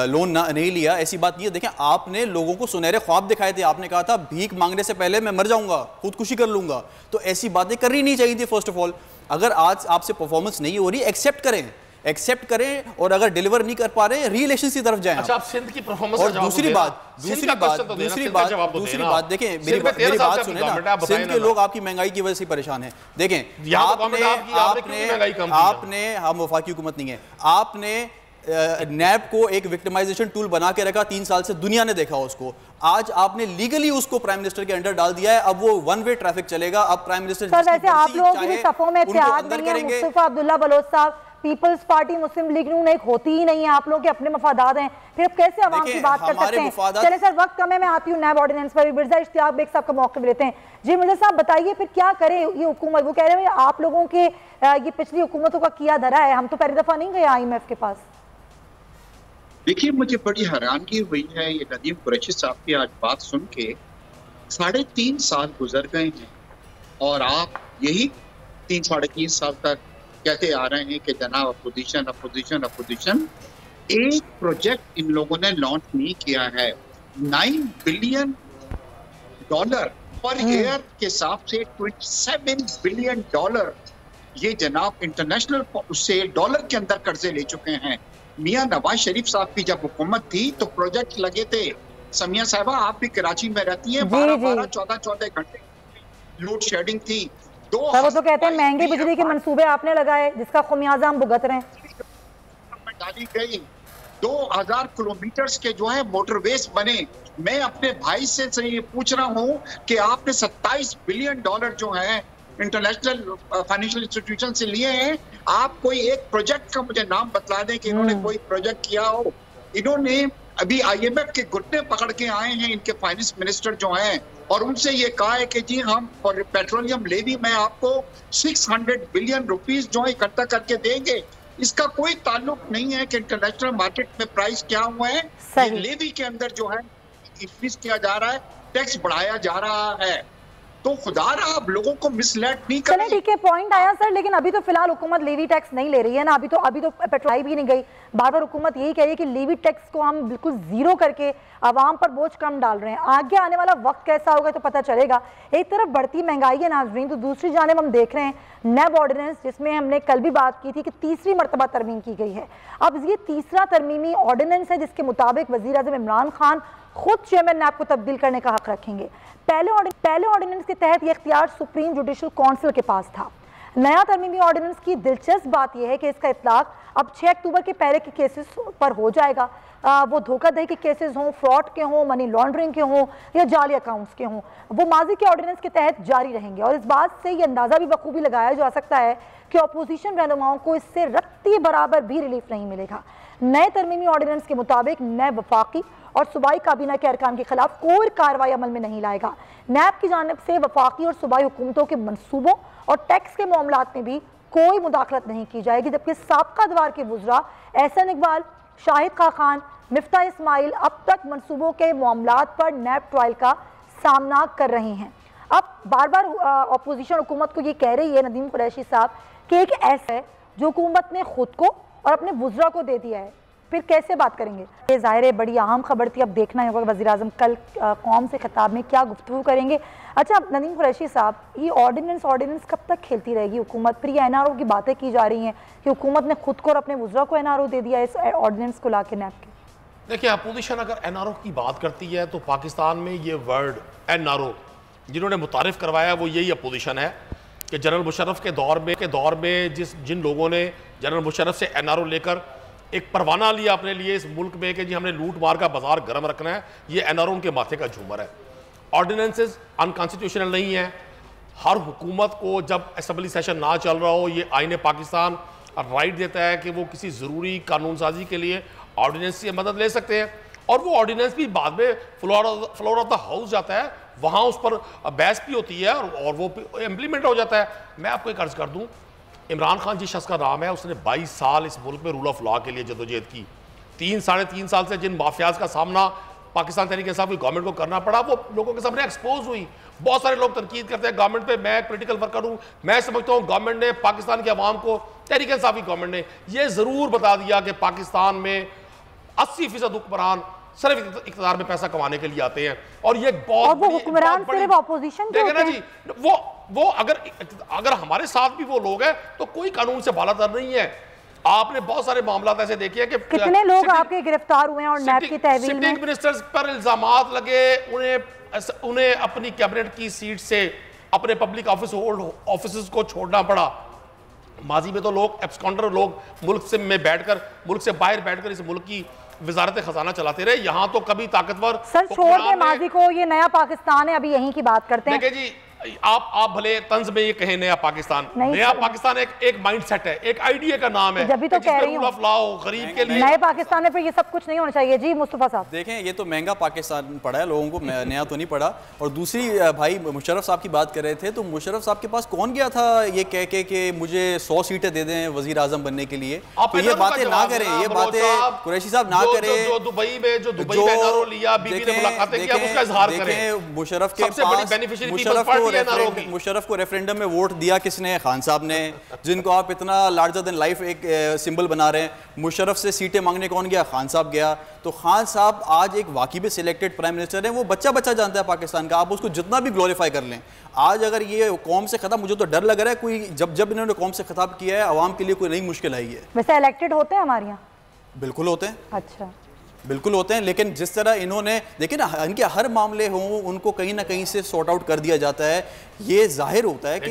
लोन नहीं लिया, ऐसी बात नहीं है। देखें, आपने लोगों को सुनहरे ख्वाब दिखाए थे, आपने कहा था भीख मांगने से पहले मैं मर जाऊंगा, खुदकुशी कर लूंगा, तो ऐसी बातें करनी नहीं चाहिए थी। फर्स्ट ऑफ ऑल, अगर आज आपसे परफॉर्मेंस नहीं हो रही, एक्सेप्ट करें और अगर डिलीवर नहीं कर पा रहे री इलेक्शंस की तरफ जाएं। अच्छा, आप सिंध की परफॉर्मेंस और दूसरी बात देखें, मेरी बात सुने ना, सिंध के लोग आपकी महंगाई की वजह से परेशान हैं। देखें, आपने हम वफाकी हुकूमत नहीं है, आपने नैब को एक विक्टिमाइजेशन टूल बना के रखा, 3 साल से दुनिया ने देखा उसको। आज आपने लीगली उसको प्राइम मिनिस्टर के अंडर डाल दिया है, अब वो 1 वे ट्रैफिक चलेगा। अब प्राइम मिनिस्टर वैसे आप लोगों की सफों में इत्तेहाद नहीं है। मुस्तफा अब्दुल्ला बलोच साहब, पीपल्स पार्टी मुस्लिम लीग नून एक होती ही नहीं है, आप लोग के अपने मफादात हैं, फिर आप कैसे आवाम की बात कर सकते हैं? चले सर, वक्त कम है, मैं आती हूँ नैब ऑर्डिनेंस पर। मिर्जा इश्तियाक बेग साहब का मौक़िफ़ लेते हैं। जी मिर्जा साहब बताइए, फिर क्या करे ये हुकूमत? वो कह रहे हैं आप लोगों के ये पिछली हुकूमतों का किया धरा है, हम तो पहली दफा नहीं गए IMF के पास। देखिए, मुझे बड़ी हैरानगी हुई है ये नदीम कुरैशी साहब की आज बात सुन के। 3.5 साल गुजर गए हैं और आप यही 3-3.5 साल तक कहते आ रहे हैं कि जनाब अपोजिशन। एक प्रोजेक्ट इन लोगों ने लॉन्च नहीं किया है। $9 बिलियन पर ईयर के हिसाब से $27 बिलियन ये जनाब इंटरनेशनल उससे डॉलर के अंदर कर्जे ले चुके हैं। मियां नवाज शरीफ साहब की जब हुकूमत थी तो प्रोजेक्ट लगे थे। समिया साहिबा, आप भी कराची में रहती हैं, 12-12, 14-14 घंटे लोड शेडिंग थी। वो तो कहते हैं महंगी बिजली के मंसूबे आपने लगाए, जिसका खुमियाजा हम भुगत रहे हैं। डाली गई 2000 किलोमीटर के जो है मोटरवेज बने। मैं अपने भाई से ये पूछ रहा हूँ कि आपने $27 बिलियन जो है इंटरनेशनल फाइनेंशियल इंस्टीट्यूशन से लिए हैं। आप कोई एक प्रोजेक्ट का मुझे नाम बतला दें कि इन्होंने कोई प्रोजेक्ट किया हो। इन्होंने अभी IMF के घुटने पकड़ के आए हैं इनके फाइनेंस मिनिस्टर जो हैं, और उनसे ये कहा है कि जी हम पेट्रोलियम लेवी में आपको 600 बिलियन रुपीस जो है इकट्ठा करके देंगे। इसका कोई ताल्लुक नहीं है कि इंटरनेशनल मार्केट में प्राइस क्या हुआ है। लेवी के अंदर जो है इंक्रीज किया जा रहा है, टैक्स बढ़ाया जा रहा है। तो खुदा रहा आप लोगों को मिसलेड नहीं करें। चलिए ठीक है, पॉइंट आया सर, लेकिन अभी तो फिलहाल हुकूमत लेवी टैक्स नहीं ले रही है ना, अभी तो पेट्रोल भी नहीं गई। बार बार हुकूमत यही कह रही है कि लेवी टैक्स को हम बिल्कुल जीरो करके आवाम पर बोझ कम डाल रहे हैं। आगे आने वाला वक्त कैसा होगा तो पता चलेगा। एक तरफ बढ़ती महंगाई है नाज़रीन, तो दूसरी जानिब हम देख रहे हैं नैब ऑर्डिनेंस, जिसमें हमने कल भी बात की थी कि तीसरी मरतबा तरमीम की गई है। अब ये तीसरा तरमीमी ऑर्डिनेंस है जिसके मुताबिक वज़ीर आज़म इमरान खान खुद चेयरमैन नैब को तब्दील करने का हक रखेंगे। पहले ऑर्डिनेंस के तहत यह इख्तियार सुप्रीम जुडिशल काउंसिल के पास था। नया तरमीमी ऑर्डिनेंस की दिलचस्प बात यह है कि इसका इतलाक अब 6 अक्टूबर के पहले के केसेस पर हो जाएगा। वो धोखाधड़ी के केसेस हों, फ्रॉड के हों, मनी लॉन्ड्रिंग के हों या जाली अकाउंट्स के हों, वो माजी के ऑर्डिनेंस के तहत जारी रहेंगे। और इस बात से ये अंदाज़ा भी बखूबी लगाया जा सकता है कि अपोजिशन रहनुमाओं को इससे रत्ती बराबर भी रिलीफ नहीं मिलेगा। नए तरमीमी ऑर्डिनेंस के मुताबिक नैब वफाकी और सूबाई काबीना के अरकान के खिलाफ कोई कार्रवाई अमल में नहीं लाएगा। नैब की जानिब से वफाकी और सूबाई हुकूमतों के मनसूबों और टैक्स के मामलात में भी कोई मुदाखलत नहीं की जाएगी, जबकि साबका दवार के वुज़रा एहसन इकबाल, शाहिद खान, मिफ्ता इस्माइल अब तक मनसूबों के मामलात पर नैब ट्रायल का सामना कर रहे हैं। अब बार बार अपोजिशन हुकूमत को ये कह रही है नदीम कुरैशी साहब कि एक ऐसा है जो हुकूमत ने खुद को और अपने वुज़रा को दे दिया है, फिर कैसे बात करेंगे? ये ज़ाहिर है बड़ी अहम खबर थी। अब देखना होगा वज़ीर आज़म कल कौम से खिताब में क्या गुफ्तगू करेंगे। अच्छा नदीम कुरैशी साहब, ये ऑर्डिनेंस कब तक खेलती रहेगी हुकूमत? फिर ये NRO की बातें की जा रही हैं कि हुकूमत ने खुद को और अपने वुज़रा को NRO दे दिया इस ऑर्डिनेंस को ला के नैब के। देखिए, अपोजिशन अगर NRO की बात करती है तो पाकिस्तान में ये वर्ड NRO जिन्होंने मुतारिफ करवाया वो यही अपोजिशन है कि जनरल मुशर्रफ के दौर में जिन लोगों ने जनरल मुशर्रफ से NRO लेकर एक परवाना लिया अपने लिए इस मुल्क में कि जी हमने लूट मार का बाजार गर्म रखना है, ये NRO उनके माथे का झूमर है। ऑर्डिनेंसेस अनकॉन्स्टिट्यूशनल नहीं है। हर हुकूमत को जब असम्बली सेशन ना चल रहा हो, ये आईन पाकिस्तान राइट देता है कि वो किसी ज़रूरी कानून साजी के लिए ऑर्डिनेंस से मदद ले सकते हैं, और वो ऑर्डिनेंस भी बाद में फ्लोर ऑफ द हाउस जाता है, वहाँ उस पर बहस भी होती है और वो इम्प्लीमेंट हो जाता है। मैं आपको एक अर्ज़ कर दूँ, इमरान खान जिस शख्स का नाम है, उसने 22 साल इस मुल्क में रूल ऑफ लॉ के लिए जदोजहद की। 3-3.5 साल से जिन माफियाज का सामना पाकिस्तान तहरीक इंसाफ की गवर्नमेंट को करना पड़ा, वो लोगों के सामने एक्सपोज हुई। बहुत सारे लोग तनकीद करते हैं गवर्नमेंट पे, मैं पोलिटिकल वर्कर हूँ, मैं समझता हूँ गवर्नमेंट ने पाकिस्तान के अवाम को, तहरीक इंसाफ की गवर्नमेंट ने ये ज़रूर बता दिया कि पाकिस्तान में 80% हुक्मरान सिर्फ इक़्तिदार में पैसा कमाने के लिए आते हैं, और ये बहुत हुक्मरान सिर्फ अपोजिशन के होते हैं। जी, वो अगर हमारे साथ भी वो लोग हैं तो कोई कानून से बालातर नहीं है। आपने बहुत सारे मामला ऐसे देखे हैं कि कितने लोग आपके गिरफ्तार हुए हैं और नैब की तहवील में मिनिस्टर्स पर इल्जामात लगे, उन्हें अपनी कैबिनेट की सीट से अपने पब्लिक ऑफिस को छोड़ना पड़ा। माजी में तो लोग एब्सकॉन्डर लोग मुल्क से बाहर बैठकर इस मुल्क की वजारत खजाना चलाते रहे। यहाँ तो कभी ताकतवर सर छोड़ दे माजी को, ये नया पाकिस्तान है, अभी यहीं की बात करते हैं। देखिए जी, आप भले तंज में ये कहें नया पाकिस्तान, नया पाकिस्तान एक माइंडसेट है, एक आइडिया का नाम है। जब भी तो कह रही हूं गरीब के लिए नए पाकिस्तान में फिर ये सब कुछ नहीं होना चाहिए। जी मुस्तफा साहब, देखें ये तो महंगा पाकिस्तान पड़ा है लोगों को, नया तो नहीं पड़ा। और दूसरी भाई मुशर्रफ साहब की बात कर रहे थे, तो मुशर्रफ साहब के पास कौन गया था ये कह के कि मुझे 100 सीटें दे दें वजीर आजम बनने के लिए? तो ये बातें ना करें, ये बातें कुरैशी साहब ना करें। जो दुबई में NRO लिया, बीबी ने मुलाकातें की, उसका इजहार करें। मुशर्रफ के पास मुशर्रफ को रेफरेंडम में वोट दिया किसने? खान साहब ने, जिनको आप इतना लार्जर देन लाइफ एक सिंबल बना रहे हैं। मुशर्रफ से सीटें मांगने कौन गया? खान साहब गया। तो खान साहब आज एक वाकई में सिलेक्टेड प्राइम मिनिस्टर है, वो बच्चा जानता है पाकिस्तान का, आप उसको जितना भी ग्लोरीफाई कर लें। आज अगर ये कौम से खिताब, मुझे तो डर लग रहा है कोई जब इन्होंने कौम से खिताब किया है अवाम के लिए कोई नई मुश्किल आई है। वैसे इलेक्टेड होते हैं हमारे यहाँ? बिल्कुल होते हैं। अच्छा, बिल्कुल होते हैं, लेकिन जिस तरह इन्होंने देखिए ना, इनके हर मामले हों उनको कहीं ना कहीं से सॉर्ट आउट कर दिया जाता है। ये जाहिर होता है कि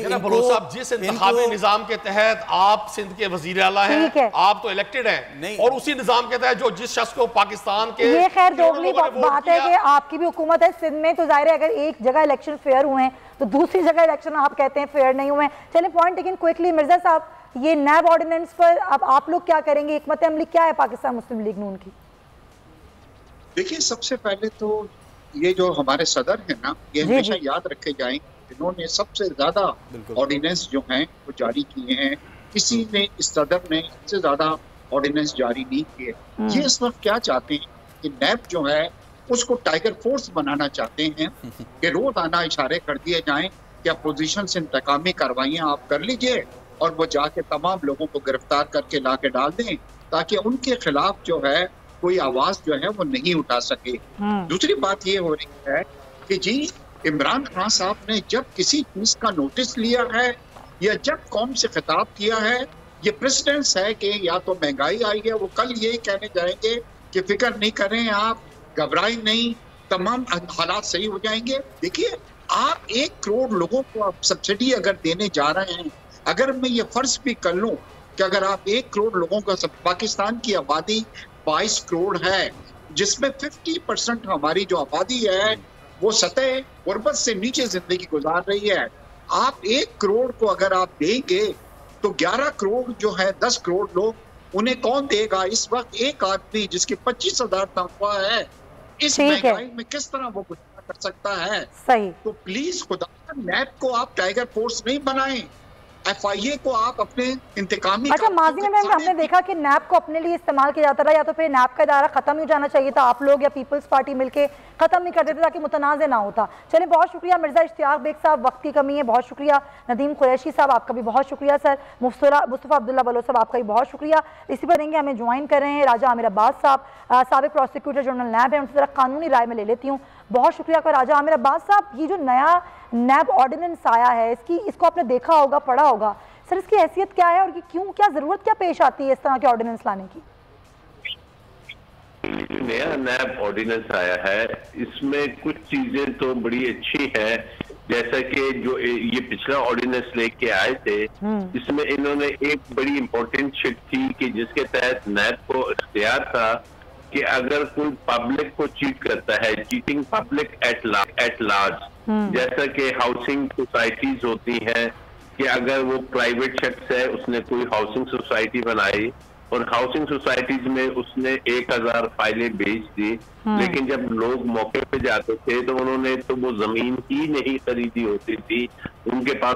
जिस इंतखाबी निजाम के तहत आप सिंध के वजीर आला हैं, आप तो इलेक्टेड हैं नहीं, और उसी निजाम के तहत जो जिस शख्स को पाकिस्तान के, ये खैर दोगली बात है कि आपकी भी हुकूमत है सिंध में, तो जाहिर है अगर एक जगह इलेक्शन फेयर हुए हैं तो दूसरी जगह इलेक्शन आप कहते हैं फेयर नहीं हुए। चलिए पॉइंट लेकिन क्विकली मिर्जा साहब, ये नैब ऑर्डिनेंस पर अब आप लोग क्या करेंगे? हिकमत अमली क्या है पाकिस्तान मुस्लिम लीग नून की? देखिए, सबसे पहले तो ये जो हमारे सदर हैं ना, ये हमेशा याद रखे जाएं, इन्होंने सबसे ज्यादा ऑर्डिनेंस जो हैं वो जारी किए हैं। किसी ने, इस सदर ने इससे ज्यादा ऑर्डिनेंस जारी नहीं किए। ये इस वक्त क्या चाहते हैं कि नैब जो है उसको टाइगर फोर्स बनाना चाहते हैं कि रोजाना इशारे कर दिए जाएं कि अपोजिशन से इंतकामी कार्रवाइयां आप कर लीजिए, और वो जाके तमाम लोगों को गिरफ्तार करके ला के डाल दें, ताकि उनके खिलाफ जो है कोई आवाज जो है वो नहीं उठा सके। दूसरी बात ये हो रही है कि जी इमरान खान साहब ने जब किसी चीज का नोटिस लिया है या जब कौम से खिताब किया है, ये प्रेसिडेंस है कि या तो महंगाई आई है, वो कल यही कहने जाएंगे कि फिक्र नहीं करें आप, घबराएं नहीं, तमाम हालात सही हो जाएंगे। देखिए, आप 1 करोड़ लोगों को आप सब्सिडी अगर देने जा रहे हैं, अगर मैं ये फर्ज भी कर लूं कि अगर आप 1 करोड़ लोगों का, पाकिस्तान की आबादी 22 करोड़ है, जिसमें 50% हमारी जो आबादी है वो सतह गुर्बत से नीचे जिंदगी गुजार रही है। आप 1 करोड़ को अगर आप देंगे तो 11 करोड़ जो है, 10 करोड़ लोग, उन्हें कौन देगा? इस वक्त एक आदमी जिसकी 25,000 तनख्वाह है, इस महंगाई में किस तरह वो गुजारा कर सकता है? सही। तो प्लीज खुदा, नैब को आप टाइगर फोर्स नहीं बनाएं, FIA को आप अपने इंतकामी। अच्छा, माजी में मैम हमने देखा कि नैब को अपने लिए इस्तेमाल किया जाता रहा, या तो फिर नैब का इदारा खत्म ही जाना चाहिए था, आप लोग या पीपल्स पार्टी मिलके खत्म ही कर देते ताकि मुतनाज़ ना होता। चलिए, बहुत शुक्रिया मिर्जा इश्तियाक बेग साहब, वक्त की कमी है, बहुत शुक्रिया। नदीम कुरैशी साहब, आपका भी बहुत शुक्रिया सर। मुस्तफ़ा अब्दुल्ला बलोच साहब, आपका भी बहुत शुक्रिया। इसी पर देंगे, हमें ज्वाइन कर रहे हैं राजा आमिर अब्बास साहब, साबिक प्रोसिक्यूटर जनरल नैब है, उनसे ज़रा कानूनी राय में ले लेती हूँ। बहुत शुक्रिया आपका राजा आमिर अब्बास साहब। ये जो नया नैब ऑर्डिनेंस आया है, इसको आपने देखा होगा, पढ़ा होगा, सर इसकी हैसियत क्या है और क्यों, क्या जरूरत क्या पेश आती है इस तरह के ऑर्डिनेंस लाने की? नया नैब ऑर्डिनेंस आया है, इसमें कुछ चीजें तो बड़ी अच्छी है, जैसा कि जो ये पिछला ऑर्डिनेंस लेके आए थे, इसमें इन्होंने एक बड़ी इंपॉर्टेंट शिट थी कि जिसके तहत नैब को इख्तियार था कि अगर कोई पब्लिक को चीट करता है, चीटिंग पब्लिक एट लार्ज, जैसा कि हाउसिंग सोसाइटीज होती हैं, कि अगर वो प्राइवेट शख्स है, उसने कोई हाउसिंग सोसाइटी बनाई और हाउसिंग सोसाइटीज में उसने 1000 फाइलें बेच दी, लेकिन जब लोग मौके पे जाते थे तो उन्होंने तो वो जमीन ही नहीं खरीदी होती थी, उनके पास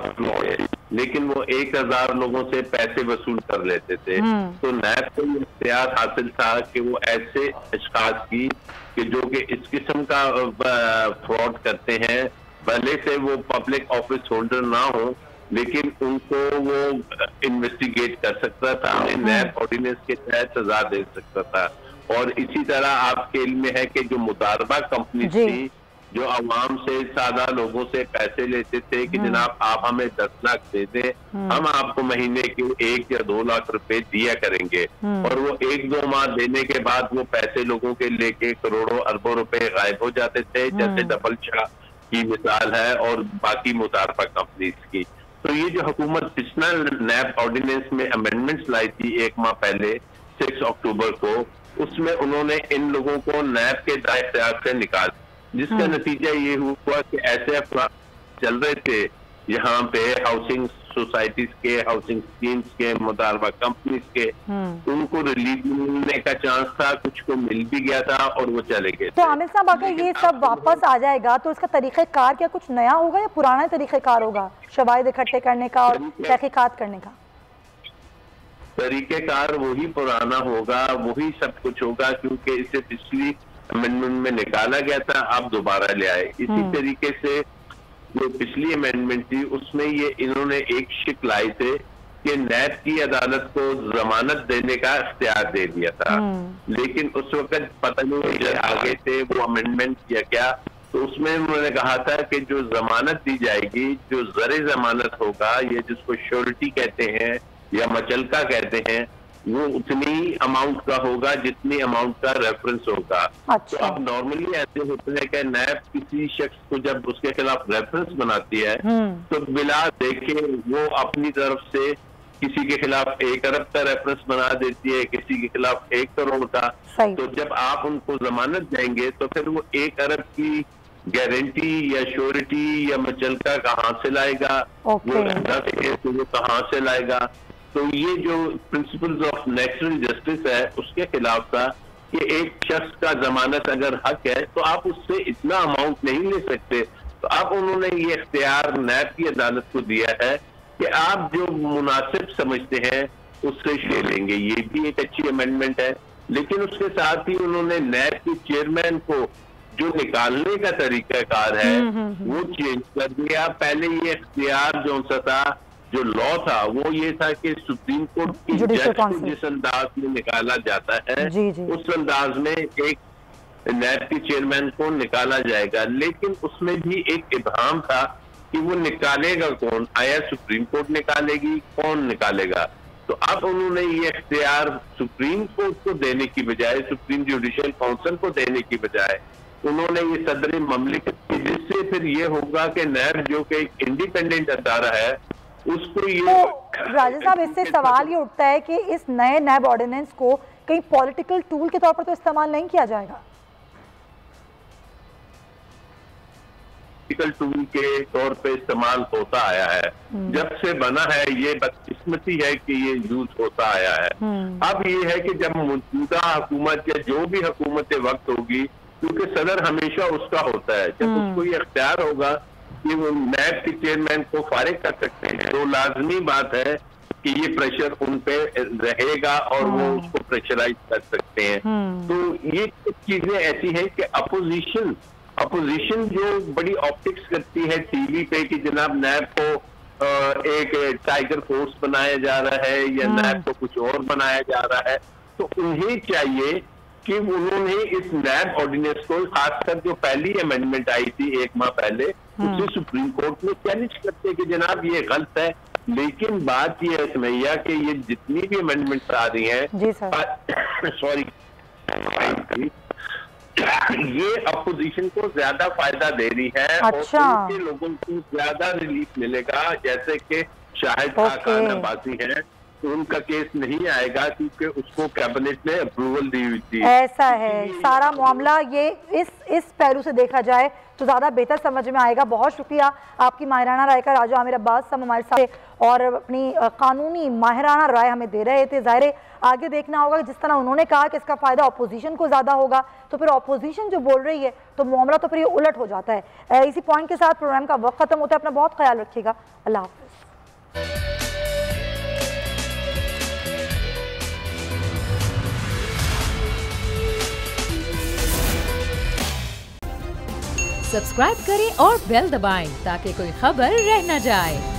लेकिन वो 1000 लोगों से पैसे वसूल कर लेते थे। तो नैब को ये इख्तियार हासिल था कि वो ऐसे अशखास की कि जो कि इस किस्म का फ्रॉड करते हैं, भले से वो पब्लिक ऑफिस होल्डर ना हो, लेकिन उनको वो इन्वेस्टिगेट कर सकता था, नैब ऑर्डिनेंस के तहत सजा दे सकता था। और इसी तरह आपके इल्म में है कि जो मुदारबा कंपनी थी, जो अवाम से, सादा लोगों से पैसे लेते थे कि जनाब आप हमें 10 लाख दे दें, हम आपको महीने के 1 या 2 लाख रुपए दिया करेंगे, और वो 1-2 माह देने के बाद वो पैसे लोगों के लेके करोड़ों अरबों रुपए गायब हो जाते थे, जैसे डबल शाह की मिसाल है और बाकी मुदारबा कंपनीज की। तो ये जो हुकूमत पिछला नैब ऑर्डिनेंस में अमेंडमेंट्स लाई थी 1 माह पहले 6 अक्टूबर को, उसमें उन्होंने इन लोगों को नैब के दायरे से निकाल, जिसका नतीजा ये हुआ कि ऐसे अफराद चल रहे थे यहाँ पे हाउसिंग सोसाइटीज के, हाउसिंग स्कीम्स के, मुदारबा कंपनीज के, उनको रिलीफ मिलने का चांस था, कुछ को मिल भी गया था और वो चले गए। तो आमिर साहब, अगर ये सब वापस आ जाएगा तो इसका तरीक़ेकार क्या कुछ नया होगा या पुराना तरीक़ेकार होगा शवाहिद इकट्ठे करने का और तहकीकात करने का? तरीक़ेकार वही पुराना होगा, वही सब कुछ होगा, क्योंकि इसे पिछली अमेंडमेंट में निकाला गया था, अब दोबारा ले आए। इसी तरीके से जो पिछली अमेंडमेंट थी उसमें ये इन्होंने एक शिक लाई थे कि नैब की अदालत को जमानत देने का इख्तियार दे दिया था, लेकिन उस वक्त पता नहीं जब आगे थे वो अमेंडमेंट किया क्या, तो उसमें उन्होंने कहा था कि जो जमानत दी जाएगी, जो ज़रे जमानत होगा, ये जिसको श्योरिटी कहते हैं या मचलका कहते हैं, वो उतनी अमाउंट का होगा जितनी अमाउंट का रेफरेंस होगा। तो अब नॉर्मली ऐसे होते हैं कि नैब किसी शख्स को जब उसके खिलाफ रेफरेंस बनाती है तो बिला देखे वो अपनी तरफ से किसी के खिलाफ 1 अरब का रेफरेंस बना देती है, किसी के खिलाफ 1 करोड़ का। तो जब आप उनको जमानत देंगे तो फिर वो 1 अरब की गारंटी या श्योरिटी या मचलका कहाँ से लाएगा, वो कहाँ से लाएगा। तो ये जो प्रिंसिपल्स ऑफ नेचुरल जस्टिस है उसके खिलाफ था कि एक शख्स का जमानत अगर हक है तो आप उससे इतना अमाउंट नहीं ले सकते। तो अब उन्होंने ये इख्तियार नैब की अदालत को दिया है कि आप जो मुनासिब समझते हैं उससे ले लेंगे। ये भी एक अच्छी अमेंडमेंट है, लेकिन उसके साथ ही उन्होंने नैब के चेयरमैन को जो निकालने का तरीकाकार है वो चेंज कर दिया। पहले ये इख्तियार जो सा था, जो लॉ था, वो ये था कि सुप्रीम कोर्ट की जज को जिस अंदाज में निकाला जाता है उस अंदाज में एक नैब के चेयरमैन को निकाला जाएगा, लेकिन उसमें भी एक इब्हाम था कि वो निकालेगा कौन, आया सुप्रीम कोर्ट निकालेगी, कौन निकालेगा। तो अब उन्होंने ये इख्तियार सुप्रीम कोर्ट को देने की बजाय, सुप्रीम जुडिशियल काउंसिल को देने की बजाय उन्होंने ये सदर ममलिकत की, जिससे फिर ये होगा कि नैब जो कि एक इंडिपेंडेंट अदारा है उसको ये तो राजा साहब इससे सवाल ये उठता है कि इस नए नैब ऑर्डिनेंस को कहीं पॉलिटिकल टूल के तौर पर तो इस्तेमाल नहीं किया जाएगा? पॉलिटिकल टूल के तौर पे इस्तेमाल होता आया है, जब से बना है। ये बदकिस्मती है कि ये यूज होता आया है। अब ये है कि जब मौजूदा हुकूमत या जो भी हुकूमत वक्त होगी, क्योंकि सदर हमेशा उसका होता है, जब उसको ये अख्तियार होगा कि वो नैब के चेयरमैन को फारिग कर सकते हैं, तो लाजमी बात है कि ये प्रेशर उन पे रहेगा और वो उसको प्रेशराइज कर सकते हैं। तो ये कुछ चीजें ऐसी हैं कि अपोजिशन जो बड़ी ऑप्टिक्स करती है टीवी पे कि जनाब नैब को एक टाइगर फोर्स बनाया जा रहा है या नैब को कुछ और बनाया जा रहा है, तो उन्हें चाहिए कि उन्होंने इस नैब ऑर्डिनेंस को, खासकर जो पहली अमेंडमेंट आई थी 1 माह पहले, उसे सुप्रीम कोर्ट में चैलेंज करते कि जनाब ये गलत है। लेकिन बात ये है सुमैया कि ये जितनी भी अमेंडमेंट आ रही हैं, सॉरी ये अपोजिशन को ज्यादा फायदा दे रही है। अच्छा। और उनके लोगों को ज्यादा रिलीफ मिलेगा, जैसे कि शाहिद खान अब्बासी है, तो उनका केस नहीं आएगा क्योंकि उसको कैबिनेट ने अप्रूवल दी हुई थी। ऐसा है सारा मामला। ये इस पहलू से देखा जाए तो ज़्यादा बेहतर समझ में आएगा। बहुत शुक्रिया आपकी माहिराना राय का। राजा आमिर अब्बास साहब हमारे साथ और अपनी कानूनी माहिराना राय हमें दे रहे थे। ज़ाहिर आगे देखना होगा, जिस तरह उन्होंने कहा कि इसका फ़ायदा अपोजिशन को ज़्यादा होगा, तो फिर अपोजिशन जो बोल रही है तो मामला तो फिर ये उलट हो जाता है। इसी पॉइंट के साथ प्रोग्राम का वक्त ख़त्म होता है। अपना बहुत ख्याल रखिएगा। अल्लाह हाफ़िज़। सब्सक्राइब करें और बेल दबाएं ताकि कोई खबर रह न जाए।